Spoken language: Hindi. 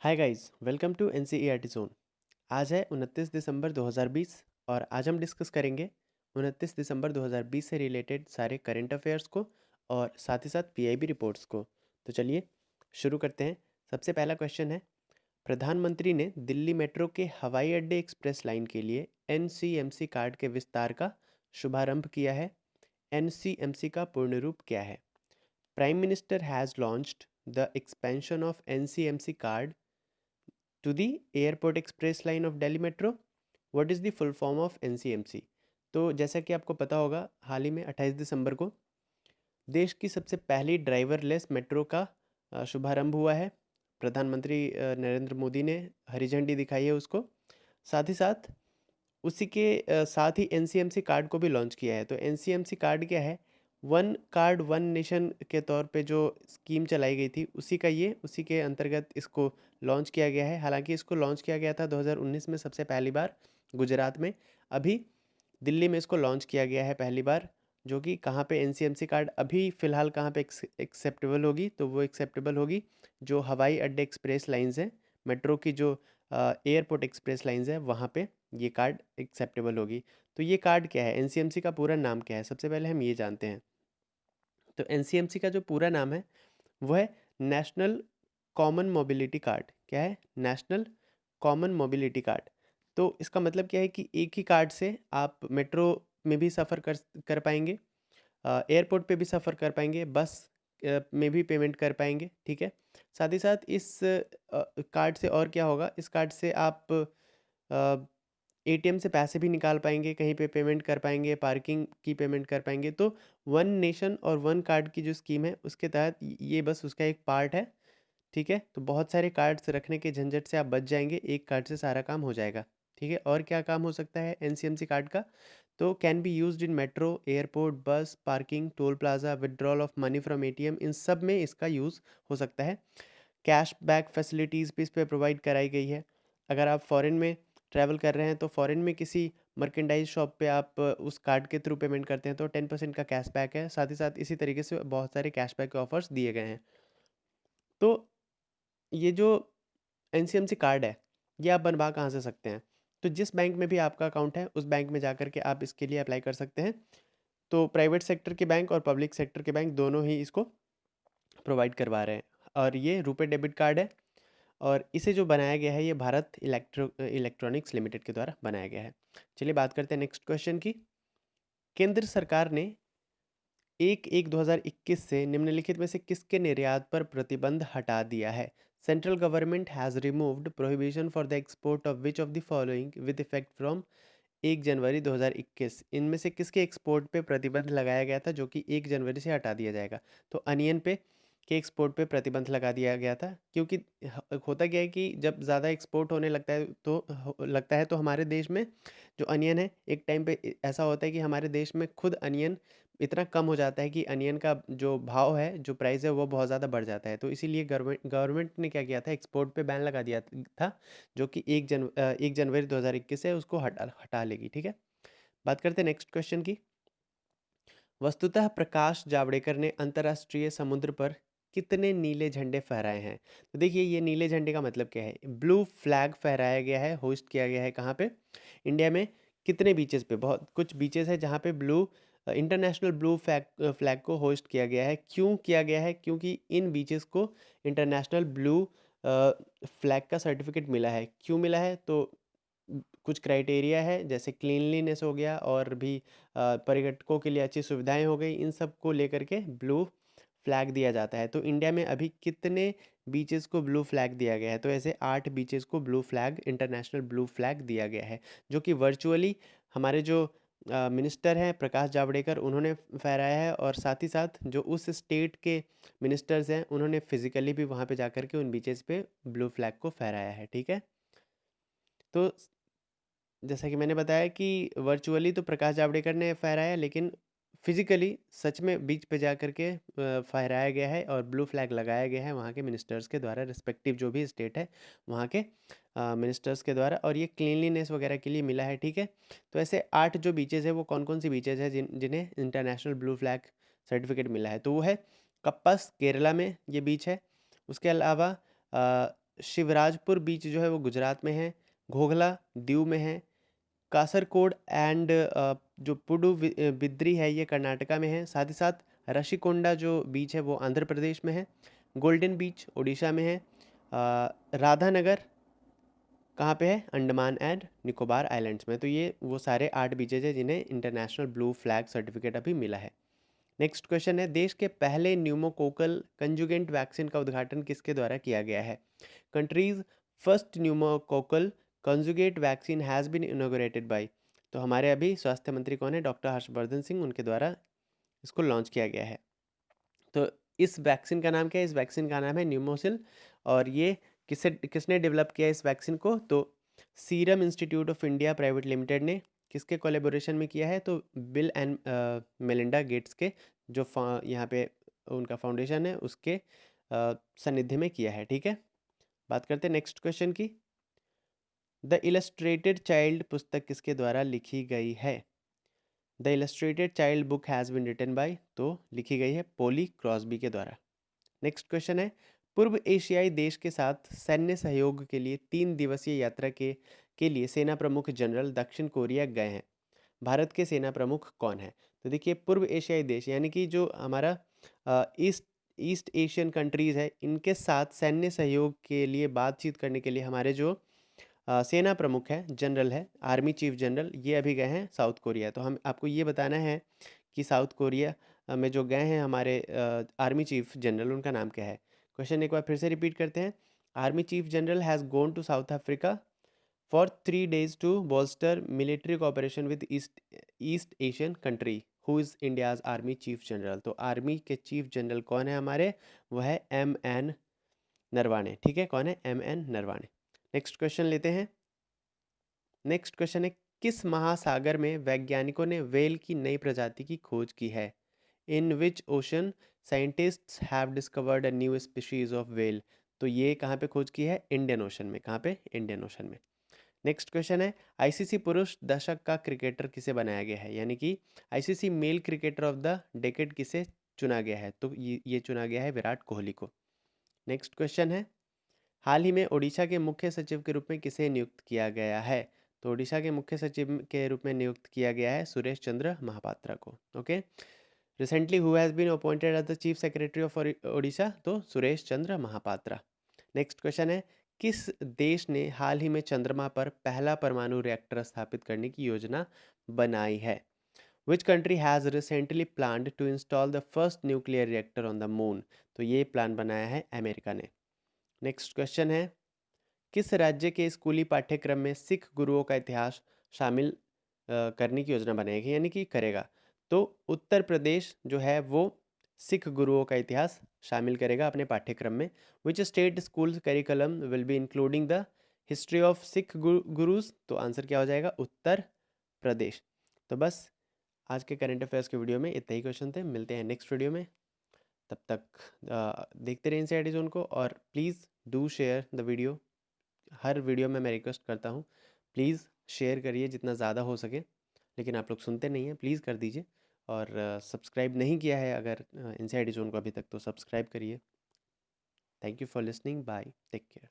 Hi guys, welcome to NCERT zone. आज है 29 दिसंबर 2020 और आज हम डिस्कस करेंगे 29 दिसंबर 2020 से रिलेटेड सारे करंट अफेयर्स को और साथ ही साथ पीआईबी रिपोर्ट्स को। तो चलिए शुरू करते हैं। सबसे पहला क्वेश्चन है, प्रधानमंत्री ने दिल्ली मेट्रो के हवाई अड्डे एक्सप्रेस लाइन के लिए एनसीएमसी कार्ड के विस्तार का शुभारंभ किया है। एनसीएमसी का पूर्ण रूप क्या है? Prime minister has launched the expansion of NCMC card to the airport express line of Delhi metro. What is the full form of NCMC? तो जैसा कि आपको पता होगा, हाल ही में 28 दिसंबर को देश की सबसे पहली ड्राइवरलेस मेट्रो का शुभारंभ हुआ है। प्रधानमंत्री नरेंद्र मोदी ने हरी झंडी दिखाई है उसको। साथ ही साथ उसी के साथ ही एनसीएमसी कार्ड को भी लॉन्च किया है। तो एनसीएमसी कार्ड क्या है? वन कार्ड वन नेशन के तौर पे जो स्कीम चलाई गई थी उसी के अंतर्गत इसको लॉन्च किया गया है। हालांकि इसको लॉन्च किया गया था 2019 में सबसे पहली बार गुजरात में। अभी दिल्ली में इसको लॉन्च किया गया है पहली बार। जो कि कहाँ पे एनसीएमसी कार्ड अभी फ़िलहाल कहाँ पे एक्सेप्टेबल होगी? तो वो एक्सेप्टेबल होगी जो हवाई अड्डे एक्सप्रेस लाइंस हैं, मेट्रो की जो एयरपोर्ट एक्सप्रेस लाइंस है, वहाँ पे ये कार्ड एक्सेप्टेबल होगी। तो ये कार्ड क्या है? एनसीएमसी का पूरा नाम क्या है? सबसे पहले हम ये जानते हैं। तो एनसीएमसी का जो पूरा नाम है वो है नेशनल कॉमन मोबिलिटी कार्ड। क्या है? National common mobility card. तो इसका मतलब क्या है कि एक ही कार्ड से आप मेट्रो में भी सफ़र कर पाएंगे, एयरपोर्ट पे भी सफ़र कर पाएंगे, बस में भी पेमेंट कर पाएंगे। ठीक है। साथ ही साथ इस कार्ड से और क्या होगा? इस कार्ड से आप एटीएम से पैसे भी निकाल पाएंगे, कहीं पे पेमेंट कर पाएंगे, पार्किंग की पेमेंट कर पाएंगे। तो वन नेशन और वन कार्ड की जो स्कीम है उसके तहत ये बस उसका एक पार्ट है। ठीक है। तो बहुत सारे कार्ड्स रखने के झंझट से आप बच जाएंगे, एक कार्ड से सारा काम हो जाएगा। ठीक है। और क्या काम हो सकता है एनसीएमसी कार्ड का? तो can be used in metro, airport, bus, parking, toll plaza, withdrawal of money from ATM, इन सब में इसका यूज़ हो सकता है। कैश बैक फैसिलिटीज़ भी इस पे प्रोवाइड कराई गई है। अगर आप फॉरेन में ट्रैवल कर रहे हैं तो फॉरेन में किसी मर्केंडाइज शॉप पे आप उस कार्ड के थ्रू पेमेंट करते हैं तो 10% का कैशबैक है। साथ ही साथ इसी तरीके से बहुत सारे कैशबैक के ऑफर्स दिए गए हैं। तो ये जो एनसीएमसी कार्ड है ये आप बनवा कहाँ से सकते हैं? तो जिस बैंक में भी आपका अकाउंट है उस बैंक में जा कर के आप इसके लिए अप्लाई कर सकते हैं। तो प्राइवेट सेक्टर के बैंक और पब्लिक सेक्टर के बैंक दोनों ही इसको प्रोवाइड करवा रहे हैं। और ये रुपे डेबिट कार्ड है और इसे जो बनाया गया है ये भारत इलेक्ट्रॉनिक्स लिमिटेड के द्वारा बनाया गया है। चलिए बात करते हैं नेक्स्ट क्वेश्चन की। केंद्र सरकार ने 1/1/2021 से निम्नलिखित में से किसके निर्यात पर प्रतिबंध हटा दिया है? Central government has removed prohibition for the export of which of the following with effect from 1 जनवरी 2021। इनमें से किसके एक्सपोर्ट पे प्रतिबंध लगाया गया था जो कि 1 जनवरी से हटा दिया जाएगा? तो अनियन पे के एक्सपोर्ट पे प्रतिबंध लगा दिया गया था, क्योंकि होता क्या है कि जब ज़्यादा एक्सपोर्ट होने लगता है तो हमारे देश में जो अनियन है एक टाइम पे ऐसा होता है कि हमारे देश में खुद अनियन इतना कम हो जाता है कि अनियन का जो भाव है, जो प्राइस है, वो बहुत ज़्यादा बढ़ जाता है। तो इसीलिए गवर्नमेंट ने क्या किया था, एक्सपोर्ट पे बैन लगा दिया था, जो कि 1 जनवरी 2021 से उसको हटा हटा लेगी। ठीक है। बात करते हैं नेक्स्ट क्वेश्चन की। वस्तुतः प्रकाश जावड़ेकर ने अंतर्राष्ट्रीय समुद्र पर कितने नीले झंडे फहराए हैं? तो देखिए ये नीले झंडे का मतलब क्या है? ब्लू फ्लैग फहराया गया है, होस्ट किया गया है कहाँ पे? इंडिया में। कितने बीचेस पे? बहुत कुछ बीचेस है जहाँ पे इंटरनेशनल ब्लू फ्लैग फ्लैग को होस्ट किया गया है। क्यों किया गया है? क्योंकि इन बीचेस को इंटरनेशनल ब्लू फ्लैग का सर्टिफिकेट मिला है। क्यों मिला है? तो कुछ क्राइटेरिया है, जैसे क्लीनलीनेस हो गया और भी पर्यटकों के लिए अच्छी सुविधाएं हो गई। इन सब को लेकर के ब्लू फ्लैग दिया जाता है। तो इंडिया में अभी कितने बीचेस को ब्लू फ्लैग दिया गया है? तो ऐसे 8 बीचेस को blue flag, international blue flag दिया गया है, जो कि वर्चुअली हमारे जो मिनिस्टर हैं प्रकाश जावड़ेकर उन्होंने फहराया है। और साथ ही साथ जो उस स्टेट के मिनिस्टर्स हैं उन्होंने फिजिकली भी वहाँ पे जाकर के उन बीचेस पे ब्लू फ्लैग को फहराया है। ठीक है। तो जैसा कि मैंने बताया कि वर्चुअली तो प्रकाश जावड़ेकर ने फहराया, लेकिन फिजिकली सच में बीच पे जा कर के फहराया गया है और ब्लू फ्लैग लगाया गया है वहाँ के मिनिस्टर्स के द्वारा, रिस्पेक्टिव जो भी स्टेट है वहाँ के मिनिस्टर्स के द्वारा। और ये क्लीनलीनेस वगैरह के लिए मिला है। ठीक है। तो ऐसे 8 जो बीचेज़ है वो कौन कौन सी बीचेज़ है जिन्हें इंटरनेशनल ब्लू फ्लैग सर्टिफिकेट मिला है? तो वो है कप्पस, केरला में ये बीच है। उसके अलावा शिवराजपुर बीच जो है वो गुजरात में है, घोघला दीव में है, कासरकोड एंड जो बिद्री है ये कर्नाटका में है, साथ ही साथ ऋषिकोंडा जो बीच है वो आंध्र प्रदेश में है, गोल्डन बीच उड़ीसा में है, राधानगर कहाँ पे है, अंडमान एंड निकोबार आइलैंड्स में। तो ये वो सारे 8 बीचेज है जिन्हें इंटरनेशनल ब्लू फ्लैग सर्टिफिकेट अभी मिला है। नेक्स्ट क्वेश्चन है, देश के पहले न्यूमोकोकल कंजुगेंट वैक्सीन का उद्घाटन किसके द्वारा किया गया है? Countries first pneumococcal conjugate vaccine has been inaugurated by. तो हमारे अभी स्वास्थ्य मंत्री कौन है? डॉक्टर हर्षवर्धन सिंह, उनके द्वारा इसको लॉन्च किया गया है। तो इस वैक्सीन का नाम क्या है? इस वैक्सीन का नाम है न्यूमोसिल। और ये किसने डेवलप किया इस वैक्सीन को? तो serum institute of India private limited ने। किसके कोलेबोरेशन में किया है? तो बिल एंड मेलिंडा गेट्स के जो यहाँ पे उनका फाउंडेशन है उसके सानिध्य में किया है। ठीक है, बात करते हैं नेक्स्ट क्वेश्चन की। द इलस्ट्रेटेड चाइल्ड पुस्तक किसके द्वारा लिखी गई है? The illustrated child book has been written by, तो लिखी गई है पोली क्रॉसबी के द्वारा। नेक्स्ट क्वेश्चन है, पूर्व एशियाई देश के साथ सैन्य सहयोग के लिए 3 दिवसीय यात्रा के लिए सेना प्रमुख जनरल दक्षिण कोरिया गए हैं। भारत के सेना प्रमुख कौन है? तो देखिए, पूर्व एशियाई देश यानी कि जो हमारा ईस्ट ईस्ट एशियन कंट्रीज़ है, इनके साथ सैन्य सहयोग के लिए बातचीत करने के लिए हमारे जो सेना प्रमुख है, जनरल है, आर्मी चीफ जनरल, ये अभी गए हैं साउथ कोरिया। तो हम आपको ये बताना है कि साउथ कोरिया में जो गए हैं हमारे आर्मी चीफ जनरल, उनका नाम क्या है? क्वेश्चन एक बार फिर से रिपीट करते हैं। Army chief general has gone to South Africa for 3 days to bolster military cooperation with East Asian country who is India's army chief general. तो आर्मी के चीफ जनरल कौन है हमारे? वह है M.N. नरवाणे। ठीक है, कौन है? M.N. नरवाणे। नेक्स्ट क्वेश्चन लेते हैं। नेक्स्ट क्वेश्चन है, किस महासागर में वैज्ञानिकों ने व्हेल की नई प्रजाति की खोज की है? In which ocean scientists have discovered a new species of whale. तो ये कहाँ पे खोज की है? इंडियन ओशन में। कहाँ पे? इंडियन ओशन में। नेक्स्ट क्वेश्चन है, आईसीसी पुरुष दशक का क्रिकेटर किसे बनाया गया है? यानी कि ICC male cricketer of the decade किसे चुना गया है? तो ये चुना गया है विराट कोहली को। नेक्स्ट क्वेश्चन है, हाल ही में ओडिशा के मुख्य सचिव के रूप में किसे नियुक्त किया गया है? तो ओडिशा के मुख्य सचिव के रूप में नियुक्त किया गया है सुरेश चंद्र महापात्रा को। Okay, recently who has been appointed as the chief secretary of Odisha? तो सुरेश चंद्र महापात्रा। नेक्स्ट क्वेश्चन है, किस देश ने हाल ही में चंद्रमा पर पहला परमाणु रिएक्टर स्थापित करने की योजना बनाई है? Which country has recently planned to install the first nuclear reactor on the moon? तो ये प्लान बनाया है अमेरिका ने। नेक्स्ट क्वेश्चन है, किस राज्य के स्कूली पाठ्यक्रम में सिख गुरुओं का इतिहास शामिल करने की योजना बनाएगी, यानी कि करेगा? तो उत्तर प्रदेश जो है वो सिख गुरुओं का इतिहास शामिल करेगा अपने पाठ्यक्रम में। Which state school curriculum will be including the history of Sikh gurus? तो आंसर क्या हो जाएगा? उत्तर प्रदेश। तो बस आज के करंट अफेयर्स के वीडियो में इतने ही क्वेश्चन थे। मिलते हैं नेक्स्ट वीडियो में, तब तक देखते रहिए इनसाइड जोन को, और please do share the video. Her video में मैं रिक्वेस्ट करता हूँ, प्लीज़ शेयर करिए जितना ज़्यादा हो सके, लेकिन आप लोग सुनते नहीं हैं। प्लीज़ कर दीजिए, और सब्सक्राइब नहीं किया है अगर इनसाइड जोन को अभी तक, तो सब्सक्राइब करिए। Thank you for listening, bye, take care.